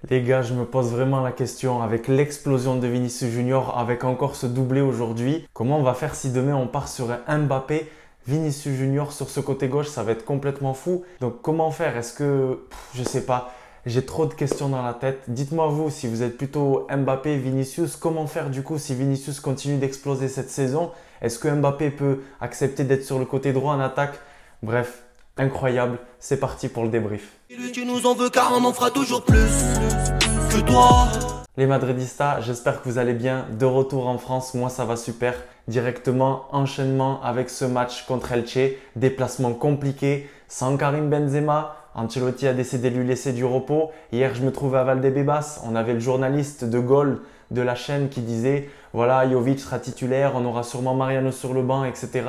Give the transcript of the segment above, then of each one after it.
Les gars, je me pose vraiment la question avec l'explosion de Vinicius Junior, avec encore ce doublé aujourd'hui. Comment on va faire si demain on part sur un Mbappé, Vinicius Junior sur ce côté gauche, ça va être complètement fou. Donc comment faire? Est-ce que, je sais pas, j'ai trop de questions dans la tête. Dites-moi vous, si vous êtes plutôt Mbappé, Vinicius, comment faire du coup si Vinicius continue d'exploser cette saison? Est-ce que Mbappé peut accepter d'être sur le côté droit en attaque? Bref, incroyable. C'est parti pour le débrief. Tu nous en veux car on en fera toujours plus que toi. Les Madridistas, j'espère que vous allez bien. De retour en France, moi ça va super. Directement, enchaînement avec ce match contre Elche. Déplacement compliqué, sans Karim Benzema. Ancelotti a décidé de lui laisser du repos. Hier, je me trouvais à Valdebebas. On avait le journaliste de Goal de la chaîne qui disait voilà, Jovic sera titulaire, on aura sûrement Mariano sur le banc, etc.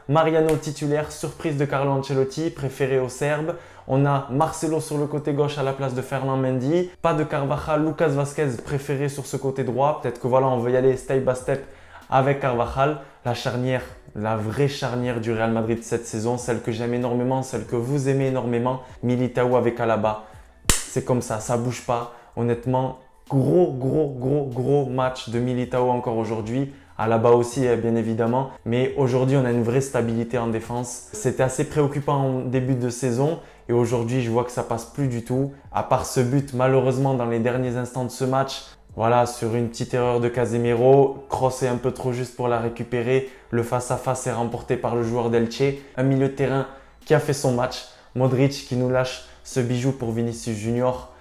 Mariano titulaire, surprise de Carlo Ancelotti, préféré aux Serbes. On a Marcelo sur le côté gauche à la place de Ferland Mendy. Pas de Carvajal, Lucas Vazquez préféré sur ce côté droit. Peut-être que voilà, on veut y aller step by step avec Carvajal. La charnière, la vraie charnière du Real Madrid cette saison, celle que j'aime énormément, celle que vous aimez énormément, Militao avec Alaba. C'est comme ça bouge pas. Honnêtement, gros match de Militao encore aujourd'hui. Alaba aussi, bien évidemment. Mais aujourd'hui, on a une vraie stabilité en défense. C'était assez préoccupant en début de saison. Et aujourd'hui, je vois que ça passe plus du tout. À part ce but, malheureusement, dans les derniers instants de ce match, voilà, sur une petite erreur de Casemiro, Kroos est un peu trop juste pour la récupérer. Le face-à-face est remporté par le joueur d'Elche. Un milieu de terrain qui a fait son match. Modric qui nous lâche ce bijou pour Vinicius Junior.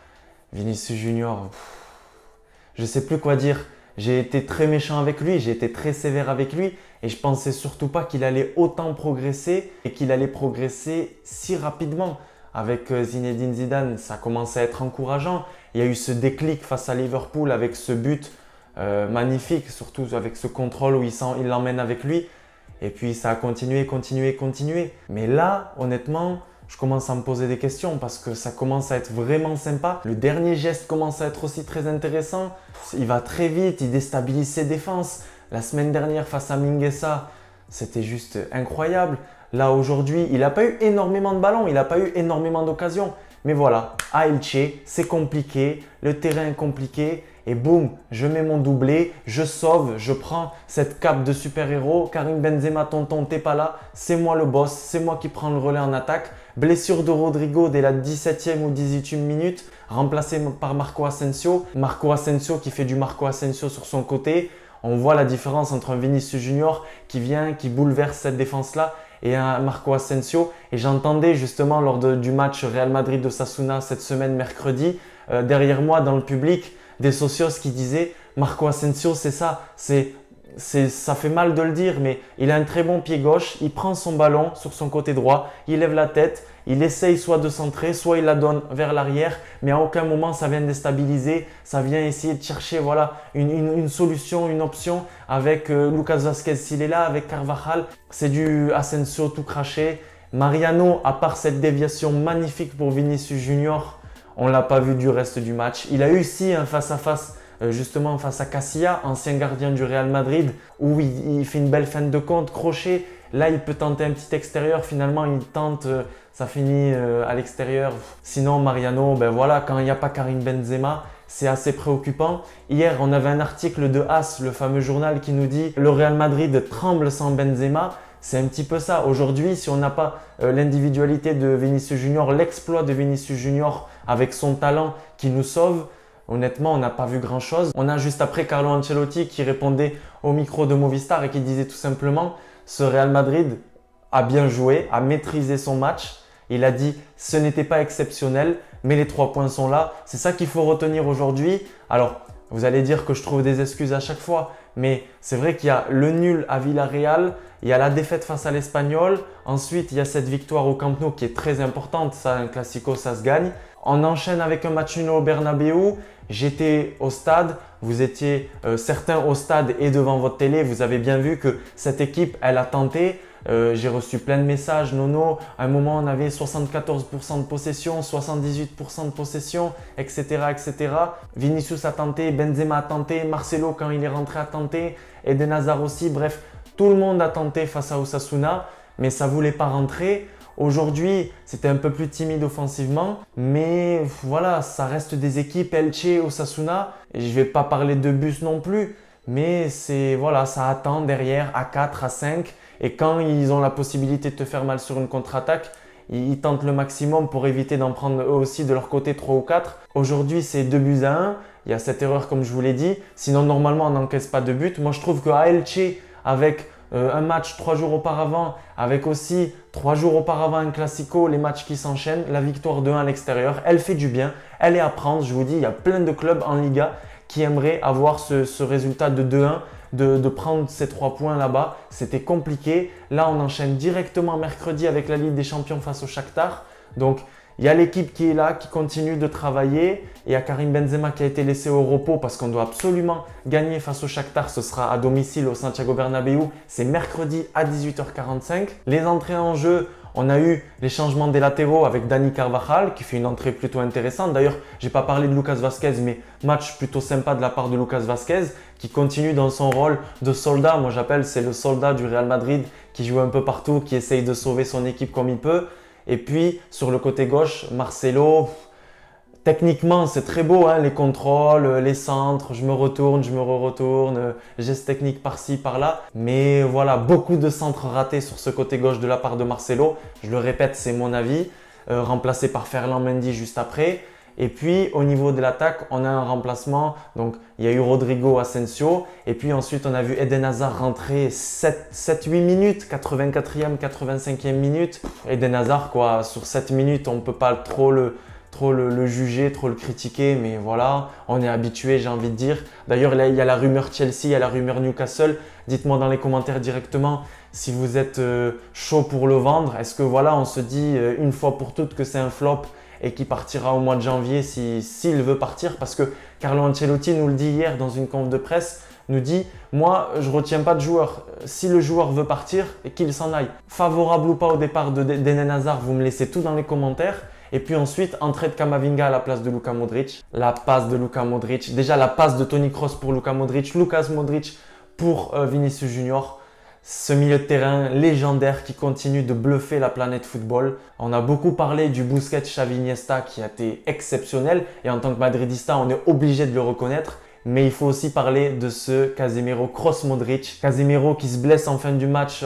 Vinicius Junior, je ne sais plus quoi dire. J'ai été très méchant avec lui, j'ai été très sévère avec lui et je pensais surtout pas qu'il allait autant progresser et qu'il allait progresser si rapidement. Avec Zinedine Zidane, ça commence à être encourageant. Il y a eu ce déclic face à Liverpool avec ce but magnifique, surtout avec ce contrôle où il l'emmène avec lui. Et puis ça a continué. Mais là, honnêtement, je commence à me poser des questions parce que ça commence à être vraiment sympa. Le dernier geste commence à être aussi très intéressant. Il va très vite, il déstabilise ses défenses. La semaine dernière face à Mingueza, c'était juste incroyable. Là aujourd'hui, il n'a pas eu énormément de ballons, il n'a pas eu énormément d'occasions. Mais voilà, à Elche, c'est compliqué, le terrain est compliqué. Et boum, je mets mon doublé, je sauve, je prends cette cape de super-héros. Karim Benzema, tonton, t'es pas là, c'est moi le boss, c'est moi qui prends le relais en attaque. Blessure de Rodrigo dès la 17e ou 18e minute, remplacé par Marco Asensio. Marco Asensio qui fait du Marco Asensio sur son côté. On voit la différence entre un Vinicius Junior qui vient, qui bouleverse cette défense-là et un Marco Asensio. Et j'entendais justement lors du match Real Madrid de Osasuna cette semaine mercredi, derrière moi dans le public, des socios qui disaient Marco Asensio, c'est ça, ça fait mal de le dire, mais il a un très bon pied gauche, il prend son ballon sur son côté droit, il lève la tête, il essaye soit de centrer, soit il la donne vers l'arrière, mais à aucun moment ça vient déstabiliser, ça vient essayer de chercher voilà, une solution, une option avec Lucas Vazquez s'il est là, avec Carvajal, c'est du Asensio tout craché. Mariano, à part cette déviation magnifique pour Vinicius Junior, on ne l'a pas vu du reste du match. Il a eu ici un face-à-face justement face à Casilla, ancien gardien du Real Madrid, où il fait une belle fin de compte, crochet. Là, il peut tenter un petit extérieur. Finalement, il tente, ça finit à l'extérieur. Sinon, Mariano, ben voilà, quand il n'y a pas Karim Benzema, c'est assez préoccupant. Hier, on avait un article de AS, le fameux journal, qui nous dit « Le Real Madrid tremble sans Benzema ». C'est un petit peu ça. Aujourd'hui, si on n'a pas l'individualité de Vinicius Junior, l'exploit de Vinicius Junior avec son talent qui nous sauve, honnêtement, on n'a pas vu grand-chose. On a juste après Carlo Ancelotti qui répondait au micro de Movistar et qui disait tout simplement « Ce Real Madrid a bien joué, a maîtrisé son match. Il a dit « Ce n'était pas exceptionnel, mais les 3 points sont là. » C'est ça qu'il faut retenir aujourd'hui. Alors, vous allez dire que je trouve des excuses à chaque fois, mais c'est vrai qu'il y a le nul à Villarreal, il y a la défaite face à l'Espagnol, ensuite il y a cette victoire au Camp Nou qui est très importante, ça un classico ça se gagne. On enchaîne avec un match nul au Bernabéu, j'étais au stade, vous étiez certains au stade et devant votre télé, vous avez bien vu que cette équipe elle a tenté. J'ai reçu plein de messages, Nono, à un moment on avait 74% de possession, 78% de possession, etc. Vinicius a tenté, Benzema a tenté, Marcelo quand il est rentré a tenté, Eden Hazard aussi, bref, tout le monde a tenté face à Osasuna, mais ça ne voulait pas rentrer. Aujourd'hui, c'était un peu plus timide offensivement, mais voilà, ça reste des équipes Elche, Osasuna. Et je ne vais pas parler de bus non plus, mais voilà, ça attend derrière à 4, à 5. Et quand ils ont la possibilité de te faire mal sur une contre-attaque, ils tentent le maximum pour éviter d'en prendre eux aussi de leur côté 3 ou 4. Aujourd'hui, c'est 2-1. Il y a cette erreur comme je vous l'ai dit. Sinon, normalement, on n'encaisse pas de but. Moi, je trouve qu'à Elche, avec un match 3 jours auparavant, avec aussi 3 jours auparavant un Classico, les matchs qui s'enchaînent, la victoire 2-1 à l'extérieur, elle fait du bien, elle est à prendre. Je vous dis, il y a plein de clubs en Liga qui aimeraient avoir ce résultat de 2-1, de prendre ces 3 points là-bas. C'était compliqué. Là, on enchaîne directement mercredi avec la Ligue des Champions face au Shakhtar. Donc, il y a l'équipe qui est là, qui continue de travailler. Et il y a Karim Benzema qui a été laissé au repos parce qu'on doit absolument gagner face au Shakhtar. Ce sera à domicile au Santiago Bernabéu. C'est mercredi à 18h45. Les entrées en jeu, on a eu les changements des latéraux avec Dani Carvajal qui fait une entrée plutôt intéressante. D'ailleurs, je n'ai pas parlé de Lucas Vazquez, mais match plutôt sympa de la part de Lucas Vazquez qui continue dans son rôle de soldat. Moi, j'appelle, c'est le soldat du Real Madrid qui joue un peu partout, qui essaye de sauver son équipe comme il peut. Et puis, sur le côté gauche, Marcelo, techniquement, c'est très beau, hein, les contrôles, les centres, je me retourne, je me retourne, gestes techniques par-ci, par-là. Mais voilà, beaucoup de centres ratés sur ce côté gauche de la part de Marcelo. Je le répète, c'est mon avis, remplacé par Ferland Mendy juste après. Et puis, au niveau de l'attaque, on a un remplacement. Donc, il y a eu Rodrigo Asensio. Et puis ensuite, on a vu Eden Hazard rentrer 7-8 minutes, 84e, 85e minute. Eden Hazard, quoi, sur 7 minutes, on ne peut pas trop le juger, trop le critiquer. Mais voilà, on est habitué, j'ai envie de dire. D'ailleurs, là, il y a la rumeur Chelsea, il y a la rumeur Newcastle. Dites-moi dans les commentaires directement si vous êtes chaud pour le vendre. Est-ce que voilà, on se dit une fois pour toutes que c'est un flop et qui partira au mois de janvier s'il veut partir, parce que Carlo Ancelotti nous le dit hier dans une conf de presse, nous dit « Moi, je ne retiens pas de joueur. Si le joueur veut partir, qu'il s'en aille. » Favorable ou pas au départ d'Eden Hazard, vous me laissez tout dans les commentaires. Et puis ensuite, entrée de Camavinga à la place de Luka Modric. La passe de Luka Modric. Déjà, la passe de Toni Kroos pour Luka Modric. Lucas Modric pour Vinicius Junior. Ce milieu de terrain légendaire qui continue de bluffer la planète football. On a beaucoup parlé du Busquets Xavi Iniesta qui a été exceptionnel et en tant que madridista, on est obligé de le reconnaître. Mais il faut aussi parler de ce Casemiro Kroos Modric. Casemiro qui se blesse en fin de match,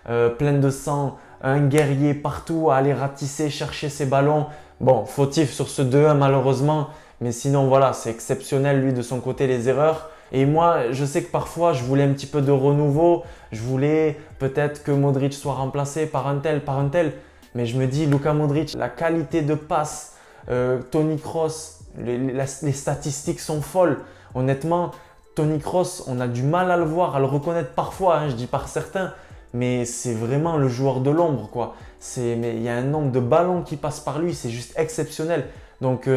plein de sang, un guerrier partout à aller ratisser, chercher ses ballons. Bon, fautif sur ce 2-1 malheureusement, mais sinon voilà, c'est exceptionnel lui de son côté les erreurs. Et moi, je sais que parfois, je voulais un petit peu de renouveau. Je voulais peut-être que Modric soit remplacé par un tel. Mais je me dis, Luka Modric, la qualité de passe, Toni Kroos, les statistiques sont folles. Honnêtement, Toni Kroos, on a du mal à le voir, à le reconnaître parfois, hein, je dis par certains. Mais c'est vraiment le joueur de l'ombre, quoi. Mais il y a un nombre de ballons qui passent par lui, c'est juste exceptionnel. Donc,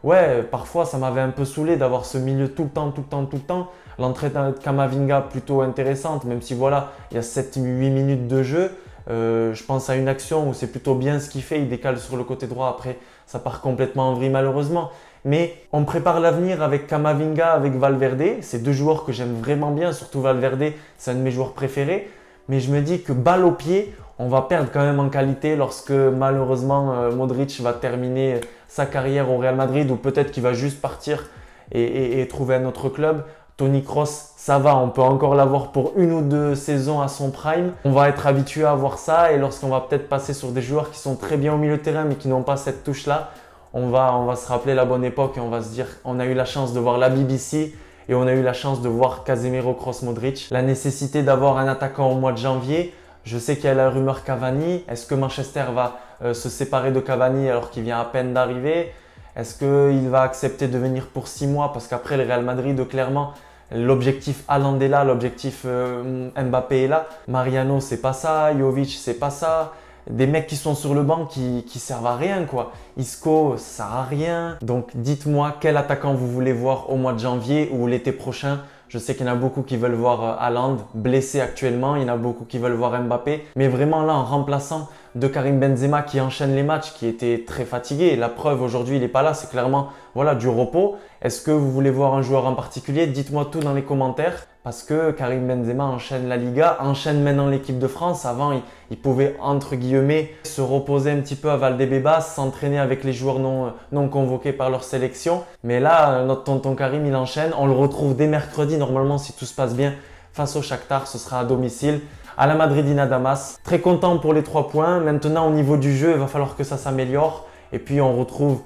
ouais, parfois, ça m'avait un peu saoulé d'avoir ce milieu tout le temps. L'entrée de Camavinga plutôt intéressante, même si voilà, il y a 7-8 minutes de jeu. Je pense à une action où c'est plutôt bien ce qu'il fait. Il décale sur le côté droit. Après, ça part complètement en vrille malheureusement. Mais on prépare l'avenir avec Camavinga, avec Valverde. C'est deux joueurs que j'aime vraiment bien. Surtout Valverde, c'est un de mes joueurs préférés. Mais je me dis que balle au pied, on va perdre quand même en qualité lorsque malheureusement Modric va terminer sa carrière au Real Madrid ou peut-être qu'il va juste partir et trouver un autre club. Toni Kroos, ça va, on peut encore l'avoir pour 1 ou 2 saisons à son prime. On va être habitué à voir ça et lorsqu'on va peut-être passer sur des joueurs qui sont très bien au milieu de terrain mais qui n'ont pas cette touche-là, on va se rappeler la bonne époque et on va se dire on a eu la chance de voir la BBC et on a eu la chance de voir Casemiro Kroos Modric. La nécessité d'avoir un attaquant au mois de janvier. Je sais qu'il y a la rumeur Cavani. Est-ce que Manchester va se séparer de Cavani alors qu'il vient à peine d'arriver? Est-ce qu'il va accepter de venir pour 6 mois? Parce qu'après le Real Madrid, clairement, l'objectif Haaland est là, l'objectif Mbappé est là. Mariano, c'est pas ça. Jovic, c'est pas ça. Des mecs qui sont sur le banc qui servent à rien, quoi. Isco, ça sert à rien. Donc dites-moi quel attaquant vous voulez voir au mois de janvier ou l'été prochain. Je sais qu'il y en a beaucoup qui veulent voir Haaland blessé actuellement. Il y en a beaucoup qui veulent voir Mbappé. Mais vraiment là, en remplaçant de Karim Benzema qui enchaîne les matchs, qui était très fatigué. La preuve, aujourd'hui, il n'est pas là. C'est clairement voilà, du repos. Est-ce que vous voulez voir un joueur en particulier? Dites-moi tout dans les commentaires. Parce que Karim Benzema enchaîne la Liga, enchaîne maintenant l'équipe de France. Avant, il pouvait, entre guillemets, se reposer un petit peu à Valdebebas, s'entraîner avec les joueurs non convoqués par leur sélection. Mais là, notre tonton Karim, il enchaîne. On le retrouve dès mercredi, normalement, si tout se passe bien, face au Shakhtar. Ce sera à domicile, à la Madridina Damas. Très content pour les 3 points. Maintenant, au niveau du jeu, il va falloir que ça s'améliore. Et puis, on retrouve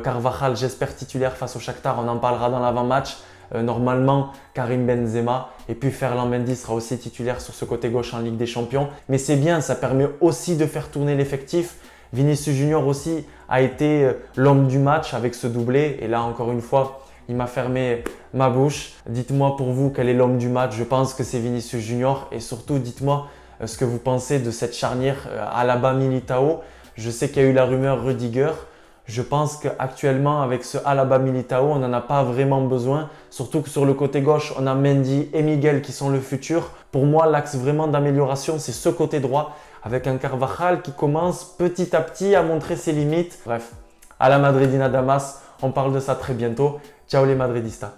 Carvajal, j'espère titulaire face au Shakhtar. On en parlera dans l'avant-match. Normalement, Karim Benzema et puis Ferland Mendy sera aussi titulaire sur ce côté gauche en Ligue des Champions. Mais c'est bien, ça permet aussi de faire tourner l'effectif. Vinicius Junior aussi a été l'homme du match avec ce doublé. Et là, encore une fois, il m'a fermé ma bouche. Dites-moi pour vous quel est l'homme du match. Je pense que c'est Vinicius Junior. Et surtout, dites-moi ce que vous pensez de cette charnière Alaba-Militao. Je sais qu'il y a eu la rumeur Rudiger. Je pense qu'actuellement, avec ce Alaba Militao, on n'en a pas vraiment besoin. Surtout que sur le côté gauche, on a Mendy et Miguel qui sont le futur. Pour moi, l'axe vraiment d'amélioration, c'est ce côté droit avec un Carvajal qui commence petit à petit à montrer ses limites. Bref, à la Madridina Damas, on parle de ça très bientôt. Ciao les Madridistas.